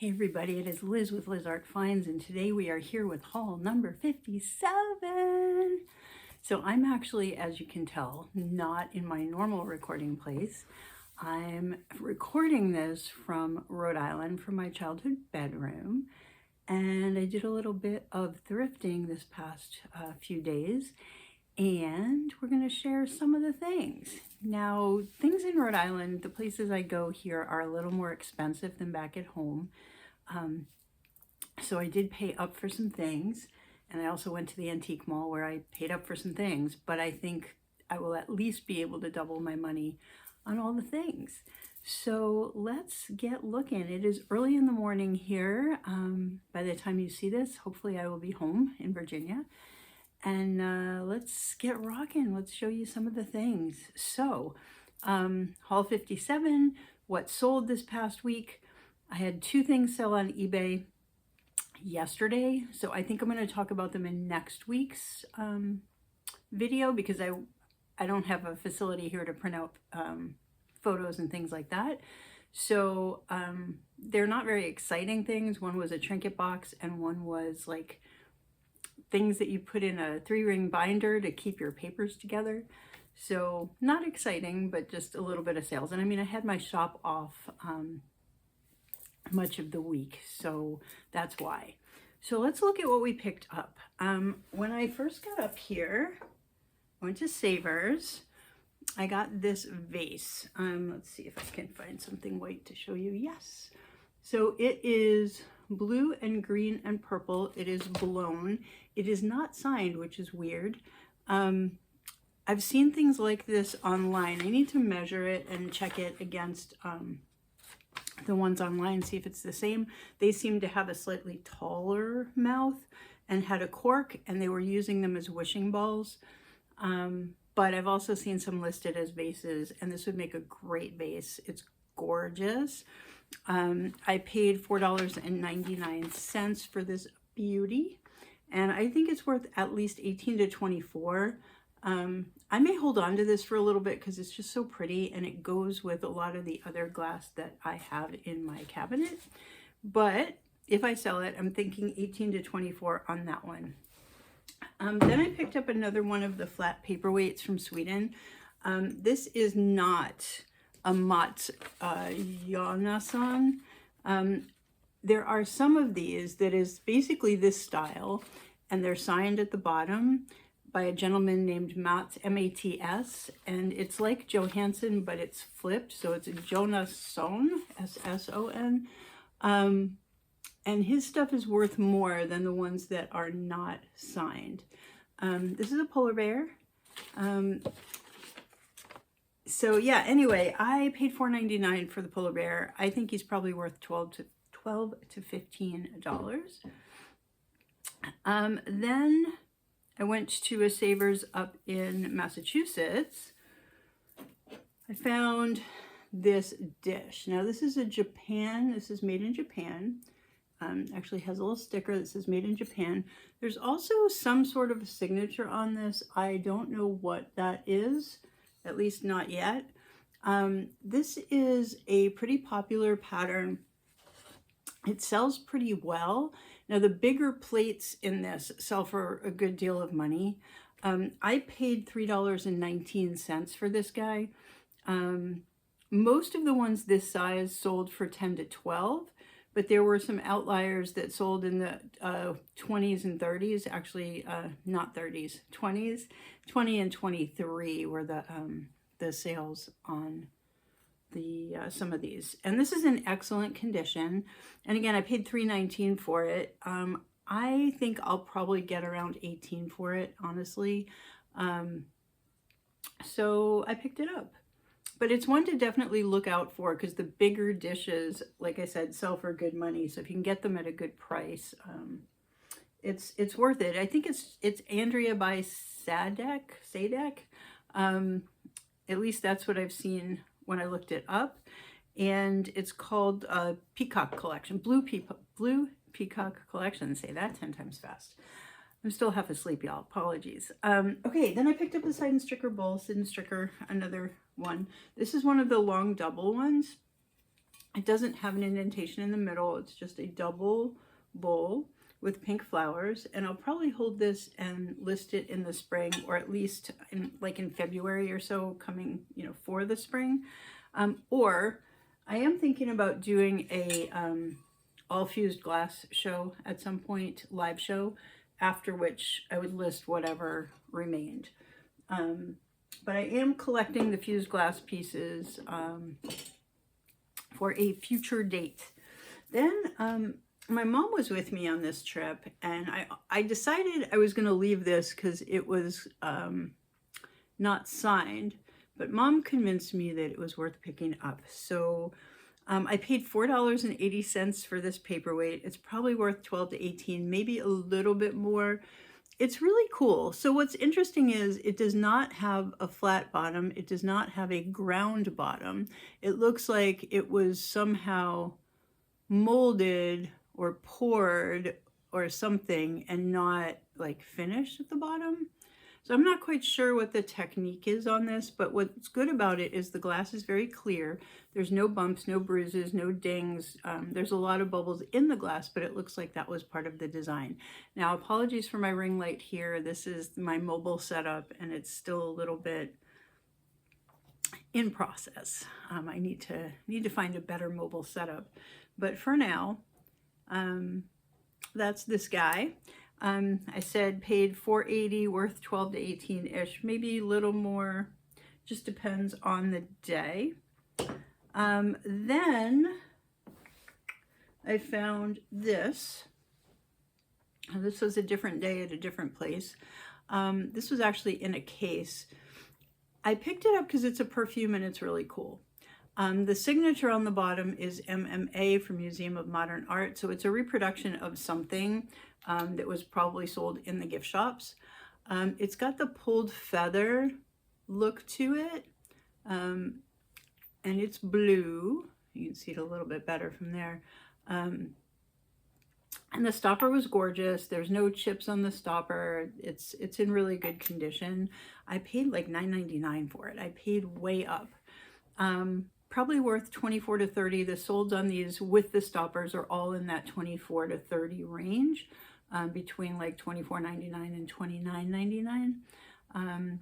Hey everybody, it is Liz with Liz Art Finds, and today we are here with haul number 57. So I'm actually, as you can tell, not in my normal recording place. I'm recording this from Rhode Island from my childhood bedroom, and I did a little bit of thrifting this past few days, and we're going to share some of the things. Now, things in Rhode Island, the places I go here are a little more expensive than back at home. So I did pay up for some things, and I also went to the antique mall where I paid up for some things, but I think I will at least be able to double my money on all the things. So let's get looking. It is early in the morning here. By the time you see this, hopefully I will be home in Virginia. And let's get rocking. Let's show you some of the things. So, haul 57, what sold this past week. I had two things sell on eBay yesterday, so I think I'm going to talk about them in next week's video because I don't have a facility here to print out photos and things like that. So they're not very exciting things. One was a trinket box and one was like things that you put in a 3-ring binder to keep your papers together. So not exciting, but just a little bit of sales. And I mean, I had my shop off much of the week, so that's why. So let's look at what we picked up. When I first got up here, I went to Savers. I got this vase. Let's see if I can find something white to show you. Yes. So it is blue and green and purple. It is blown. It is not signed, which is weird. I've seen things like this online. I need to measure it and check it against the ones online, see if it's the same. They seem to have a slightly taller mouth and had a cork, and they were using them as wishing balls. But I've also seen some listed as vases, and this would make a great vase. It's gorgeous. I paid $4.99 for this beauty, and I think it's worth at least $18 to $24. I may hold on to this for a little bit because it's just so pretty and it goes with a lot of the other glass that I have in my cabinet. But if I sell it, I'm thinking 18 to 24 on that one. Then I picked up another one of the flat paperweights from Sweden. This is not a Mats Jonasson. There are some of these that is basically this style, and they're signed at the bottom by a gentleman named Mats, M-A-T-S, and it's like Johansson, but it's flipped, so it's Jonasson, S-S-O-N, and his stuff is worth more than the ones that are not signed. This is a polar bear. So yeah, anyway, I paid $4.99 for the polar bear. I think he's probably worth $12 to $15. Then I went to a Savers up in Massachusetts. I found this dish. Now this is this is made in Japan. Actually has a little sticker that says made in Japan. There's also some sort of a signature on this. I don't know what that is, at least not yet. This is a pretty popular pattern. It sells pretty well. Now the bigger plates in this sell for a good deal of money. I paid $3.19 for this guy. Most of the ones this size sold for 10 to 12, but there were some outliers that sold in the 20s and 30s, actually not 30s, 20s. 20 and 23 were the sales on the some of these, and this is in excellent condition. And again, I paid $3.19 for it. I think I'll probably get around $18 for it, honestly. So I picked it up, but it's one to definitely look out for because the bigger dishes, like I said, sell for good money. So if you can get them at a good price, it's worth it. I think it's Andrea by Sadek. At least that's what I've seen when I looked it up, and it's called Peacock Collection, Blue Peacock Collection. Say that 10 times fast. I'm still half asleep, y'all. Apologies. Okay, then I picked up the Side and Stricker bowl, Sid and Stricker, another one. This is one of the long double ones. It doesn't have an indentation in the middle. It's just a double bowl with pink flowers. And I'll probably hold this and list it in the spring, or at least in February or so, coming, for the spring. Or I am thinking about doing a all fused glass show at some point, live show, after which I would list whatever remained. But I am collecting the fused glass pieces for a future date. Then my mom was with me on this trip, and I decided I was going to leave this because it was not signed, but Mom convinced me that it was worth picking up. So I paid $4.80 for this paperweight. It's probably worth 12 to 18, maybe a little bit more. It's really cool. So what's interesting is it does not have a flat bottom. It does not have a ground bottom. It looks like it was somehow molded or poured or something and not like finished at the bottom. So I'm not quite sure what the technique is on this, but what's good about it is the glass is very clear. There's no bumps, no bruises, no dings. There's a lot of bubbles in the glass, but it looks like that was part of the design. Now, apologies for my ring light here. This is my mobile setup, and it's still a little bit in process. I need to find a better mobile setup. But for now, that's this guy. I said paid $4.80, worth 12 to 18-ish, maybe a little more, just depends on the day. Then I found this. This was a different day at a different place. This was actually in a case. I picked it up because it's a perfume and it's really cool. The signature on the bottom is MMA from Museum of Modern Art. So it's a reproduction of something that was probably sold in the gift shops. It's got the pulled feather look to it. And it's blue. You can see it a little bit better from there. And the stopper was gorgeous. There's no chips on the stopper. It's in really good condition. I paid like $9.99 for it. I paid way up. Probably worth 24 to 30. The solds on these with the stoppers are all in that 24 to 30 range, between like $24.99 and $29.99.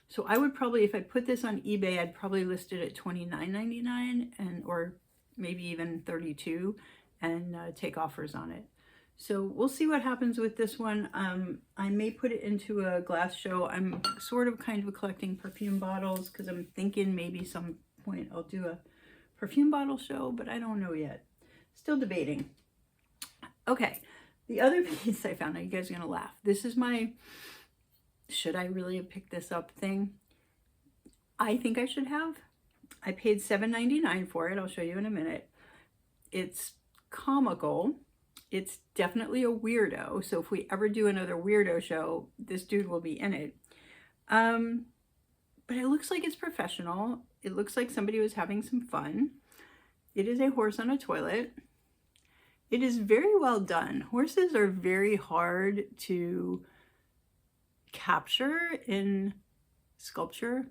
So I would probably, if I put this on eBay, I'd probably list it at $29.99 or maybe even $32 and take offers on it. So we'll see what happens with this one. I may put it into a glass show. I'm sort of kind of collecting perfume bottles because I'm thinking maybe some point I'll do a perfume bottle show, but I don't know yet. Still debating. Okay, the other piece I found, now you guys are gonna laugh. This is my, should I really have picked this up thing? I think I should have. I paid $7.99 for it. I'll show you in a minute. It's comical. It's definitely a weirdo. So if we ever do another weirdo show, this dude will be in it. But it looks like it's professional. It looks like somebody was having some fun. It is a horse on a toilet. It is very well done. Horses are very hard to capture in sculpture.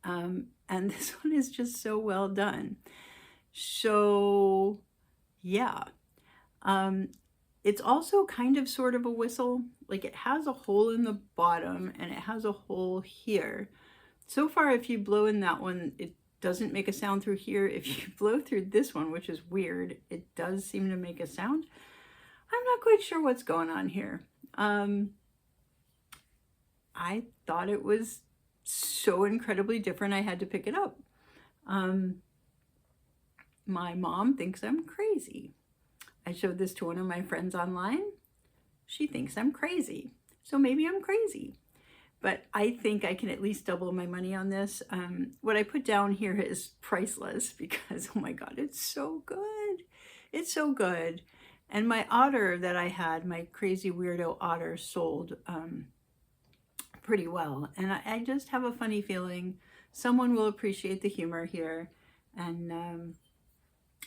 And this one is just so well done. So, yeah. It's also kind of sort of a whistle. Like it has a hole in the bottom and it has a hole here. So far, if you blow in that one, it doesn't make a sound through here. If you blow through this one, which is weird, it does seem to make a sound. I'm not quite sure what's going on here. I thought it was so incredibly different, I had to pick it up. My mom thinks I'm crazy. I showed this to one of my friends online. She thinks I'm crazy. So maybe I'm crazy. But I think I can at least double my money on this. What I put down here is priceless because, oh my God, it's so good. It's so good. And my otter that I had, my crazy weirdo otter, sold pretty well. And I just have a funny feeling someone will appreciate the humor here. And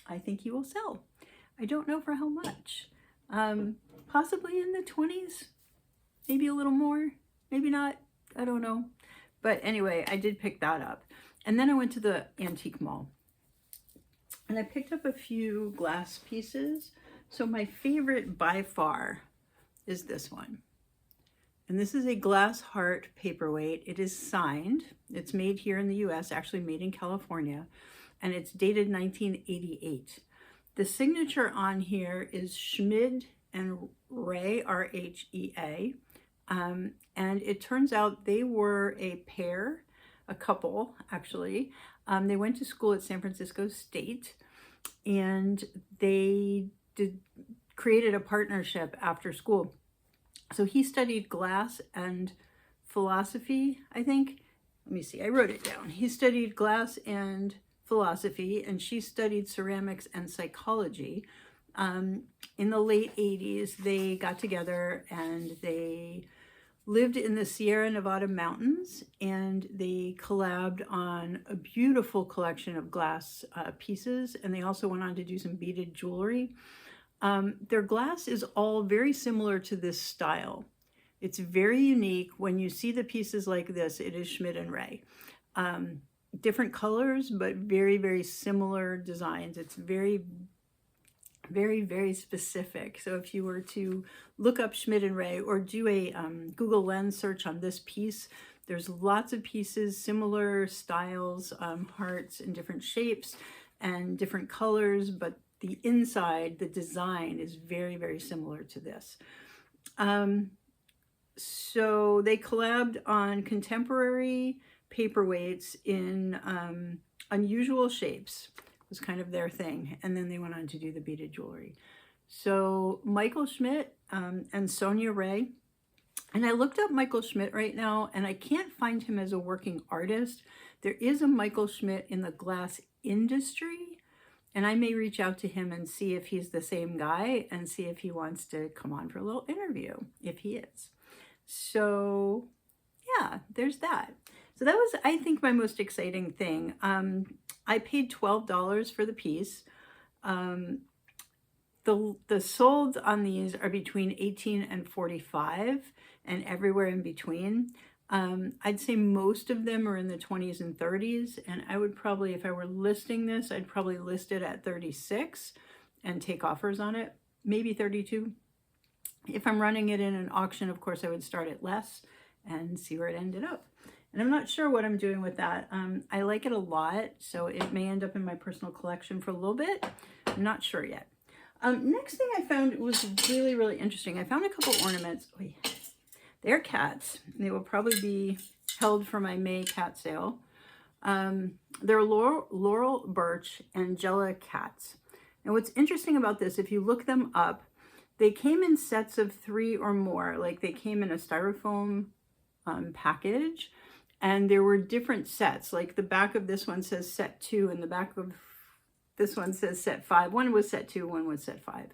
I think he will sell. I don't know for how much. Possibly in the 20s, maybe a little more, maybe not, I don't know. But anyway, I did pick that up. And then I went to the antique mall. And I picked up a few glass pieces. So my favorite by far is this one. And this is a glass heart paperweight. It is signed. It's made here in the US, actually made in California, and it's dated 1988. The signature on here is Schmid and Ray, R-H-E-A. And it turns out they were a pair, a couple actually. They went to school at San Francisco State, and they created a partnership after school. So he studied glass and philosophy, I think. Let me see, I wrote it down. He studied glass and philosophy, and she studied ceramics and psychology. In the late 80s, they got together and they lived in the Sierra Nevada mountains, and they collabed on a beautiful collection of glass pieces, and they also went on to do some beaded jewelry. Their glass is all very similar to this style. It's very unique. When you see the pieces like this, it is Schmid and Ray. Different colors, but very, very similar designs. It's very, very, very specific. So if you were to look up Schmid and Ray or do a Google Lens search on this piece, there's lots of pieces, similar styles, hearts in different shapes and different colors, but the inside, the design is very, very similar to this. So they collabed on contemporary paperweights in unusual shapes. Was kind of their thing. And then they went on to do the beaded jewelry. So Michael Schmidt and Sonia Ray. And I looked up Michael Schmidt right now, and I can't find him as a working artist. There is a Michael Schmidt in the glass industry, and I may reach out to him and see if he's the same guy and see if he wants to come on for a little interview, if he is. So yeah, there's that. So that was, I think, my most exciting thing. I paid $12 for the piece. The sold on these are between $18 and $45 and everywhere in between. I'd say most of them are in the 20s and 30s, and I would probably, if I were listing this, I'd probably list it at 36 and take offers on it, maybe 32. If I'm running it in an auction, of course, I would start at less and see where it ended up. And I'm not sure what I'm doing with that. I like it a lot, so it may end up in my personal collection for a little bit. I'm not sure yet. Next thing I found was really, really interesting. I found a couple ornaments. They're cats. They will probably be held for my May cat sale. They're Laurel Birch Angela cats. And what's interesting about this, if you look them up, they came in sets of 3 or more. Like they came in a styrofoam package. And there were different sets, like the back of this one says set 2 and the back of this one says set 5. One was set 2, one was set 5.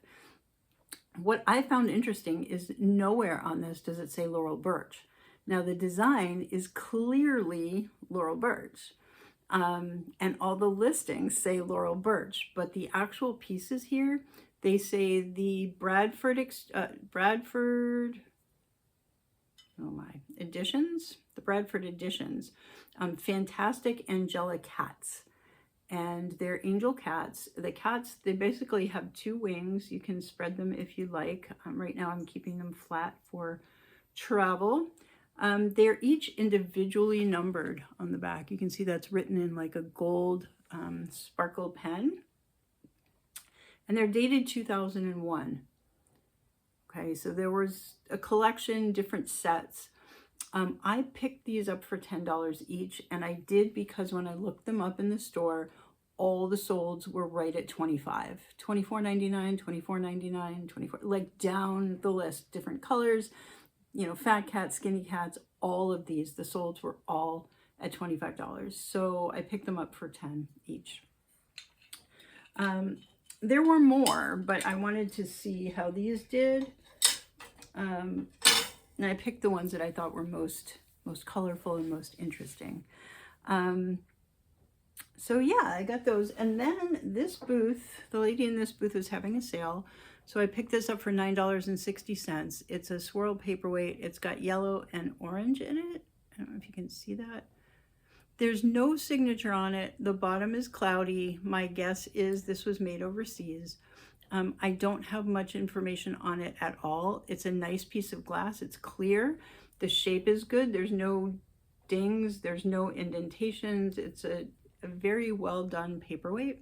What I found interesting is nowhere on this does it say Laurel Birch. Now the design is clearly Laurel Birch. And all the listings say Laurel Birch, but the actual pieces here, they say the Bradford editions, the Bradford editions, Fantastic Angela cats. And they're angel cats. The cats, they basically have 2 wings. You can spread them if you like. Right now I'm keeping them flat for travel. They're each individually numbered on the back. You can see that's written in like a gold sparkle pen. And they're dated 2001. Okay, so there was a collection, different sets. I picked these up for $10 each, and I did because when I looked them up in the store, all the solds were right at $25. $24.99, $24.99, $24, like down the list, different colors, you know, fat cats, skinny cats, all of these, the solds were all at $25. So I picked them up for $10 each. There were more, but I wanted to see how these did. And I picked the ones that I thought were most colorful and most interesting. So yeah, I got those. And then this booth, the lady in this booth was having a sale. So I picked this up for $9.60. It's a swirl paperweight. It's got yellow and orange in it. I don't know if you can see that. There's no signature on it. The bottom is cloudy. My guess is this was made overseas. I don't have much information on it at all. It's a nice piece of glass. It's clear. The shape is good. There's no dings. There's no indentations. It's a very well done paperweight.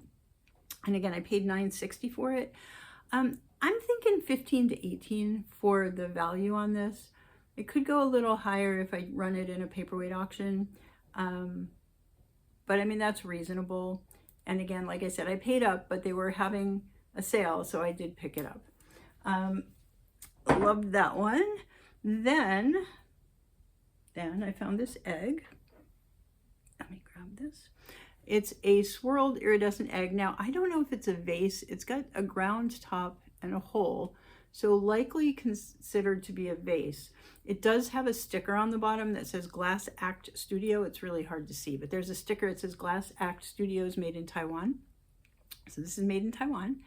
And again, I paid $9.60 for it. I'm thinking 15 to 18 for the value on this. It could go a little higher if I run it in a paperweight auction. But I mean, that's reasonable. And again, like I said, I paid up, but they were having a sale, so I did pick it up. Loved that one. Then I found this egg. Let me grab this. It's a swirled iridescent egg. Now, I don't know if it's a vase. It's got a ground top and a hole, so likely considered to be a vase. It does have a sticker on the bottom that says Glass Act Studio. It's really hard to see, but there's a sticker. It says Glass Act Studios made in Taiwan. So this is made in Taiwan.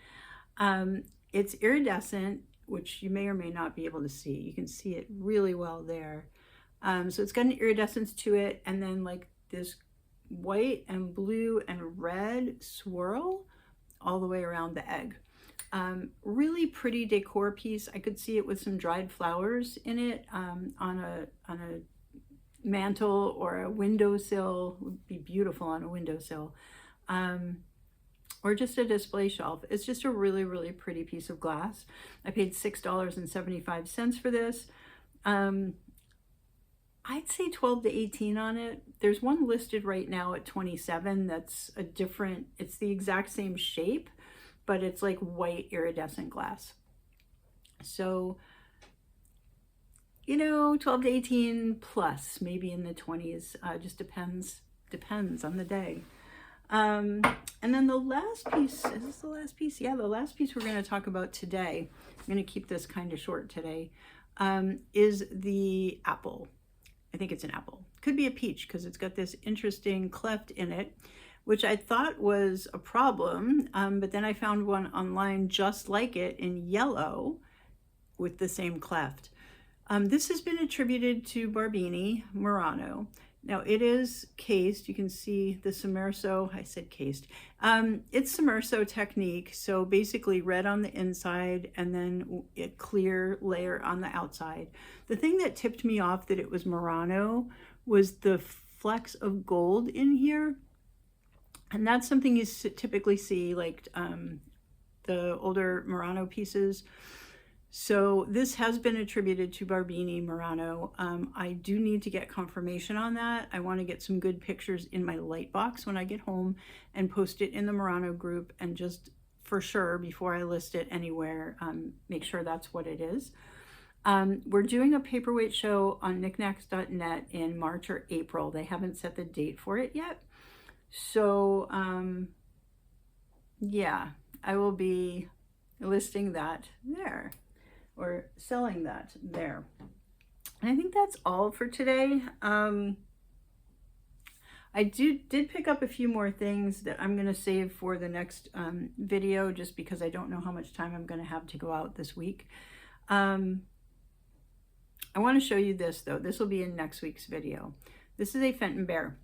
It's iridescent, which you may or may not be able to see. You can see it really well there. So it's got an iridescence to it, and then like this white and blue and red swirl all the way around the egg. Really pretty decor piece. I could see it with some dried flowers in it, on a mantle or a windowsill. Would be beautiful on a windowsill, or just a display shelf. It's just a really, really pretty piece of glass. I paid $6.75 for this. I'd say 12 to 18 on it. There's one listed right now at 27 that's a different, it's the exact same shape, but it's like white iridescent glass. So, you know, 12 to 18 plus, maybe in the 20s, just depends on the day. And then the last piece, is this the last piece? Yeah, the last piece we're going to talk about today, I'm going to keep this kind of short today, is the apple. I think it's an apple. Could be a peach because it's got this interesting cleft in it, which I thought was a problem, but then I found one online just like it in yellow with the same cleft. This has been attributed to Barbini Murano. Now it is cased. You can see the Sommerso, I said cased. It's Sommerso technique. So basically red on the inside and then a clear layer on the outside. The thing that tipped me off that it was Murano was the flecks of gold in here. And that's something you typically see like the older Murano pieces. So this has been attributed to Barbini Murano. I do need to get confirmation on that. I want to get some good pictures in my light box when I get home and post it in the Murano group, and just for sure before I list it anywhere, make sure that's what it is. We're doing a paperweight show on knickknacks.net in March or April. They haven't set the date for it yet. So yeah, I will be listing that there, or selling that there. And I think that's all for today. I did pick up a few more things that I'm going to save for the next video, just because I don't know how much time I'm going to have to go out this week. I want to show you this though. This will be in next week's video. This is a Fenton bear,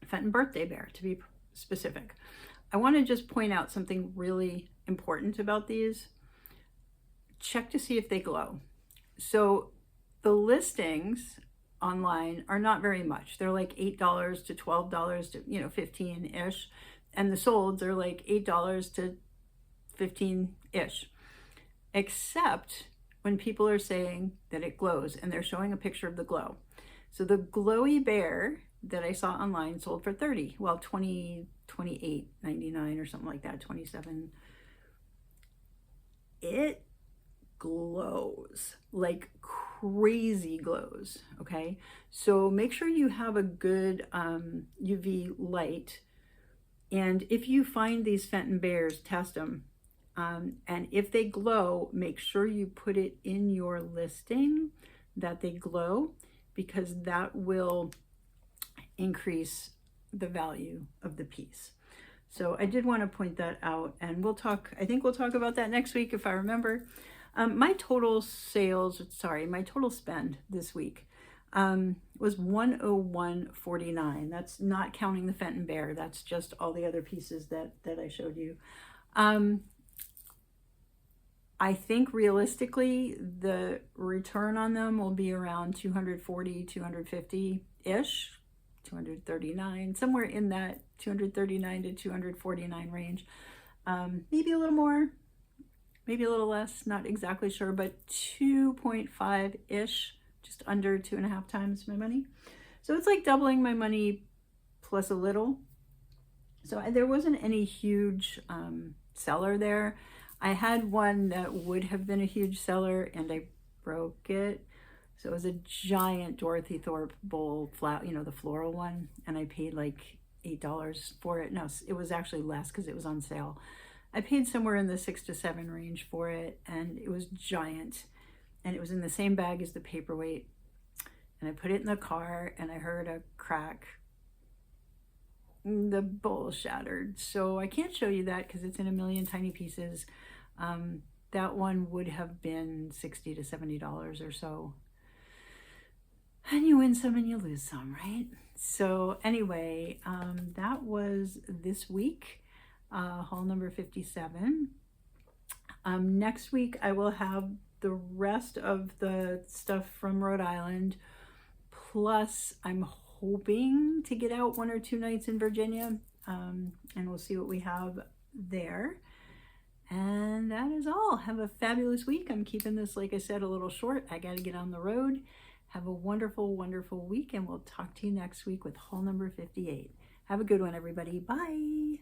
Fenton birthday bear to be specific. I want to just point out something really important about these. Check to see if they glow. So the listings online are not very much. They're like $8 to $12 to, you know, 15-ish. And the solds are like $8 to 15-ish. Except when people are saying that it glows and they're showing a picture of the glow. So the glowy bear that I saw online sold for $30. Well, $28.99 or something like that, $27. It glows like crazy glows. Okay, so make sure you have a good UV light, and if you find these Fenton bears, test them, and if they glow, make sure you put it in your listing that they glow, because that will increase the value of the piece. So I did want to point that out, and we'll talk, I think we'll talk about that next week if I remember. My total spend this week, was 101.49. That's not counting the Fenton Bear. That's just all the other pieces that I showed you. I think realistically the return on them will be around 240, 250-ish, 239, somewhere in that 239 to 249 range. Maybe a little more, maybe a little less, not exactly sure, but 2.5-ish, just under 2.5 times my money. So it's like doubling my money plus a little. So there wasn't any huge seller there. I had one that would have been a huge seller and I broke it. So it was a giant Dorothy Thorpe bowl, flat, you know, the floral one, and I paid like $8 for it. No, it was actually less because it was on sale. I paid somewhere in the 6 to 7 range for it, and it was giant, and it was in the same bag as the paperweight. And I put it in the car, and I heard a crack. The bowl shattered, so I can't show you that because it's in a million tiny pieces. That one would have been $60 to $70 or so. And you win some and you lose some, right? So anyway, that was this week, haul number 57. Next week I will have the rest of the stuff from Rhode Island, plus I'm hoping to get out 1 or 2 nights in Virginia, and we'll see what we have there. And that is all. Have a fabulous week. I'm keeping this, like I said, a little short. I got to get on the road. Have a wonderful, wonderful week, and we'll talk to you next week with haul number 58. Have a good one, everybody. Bye.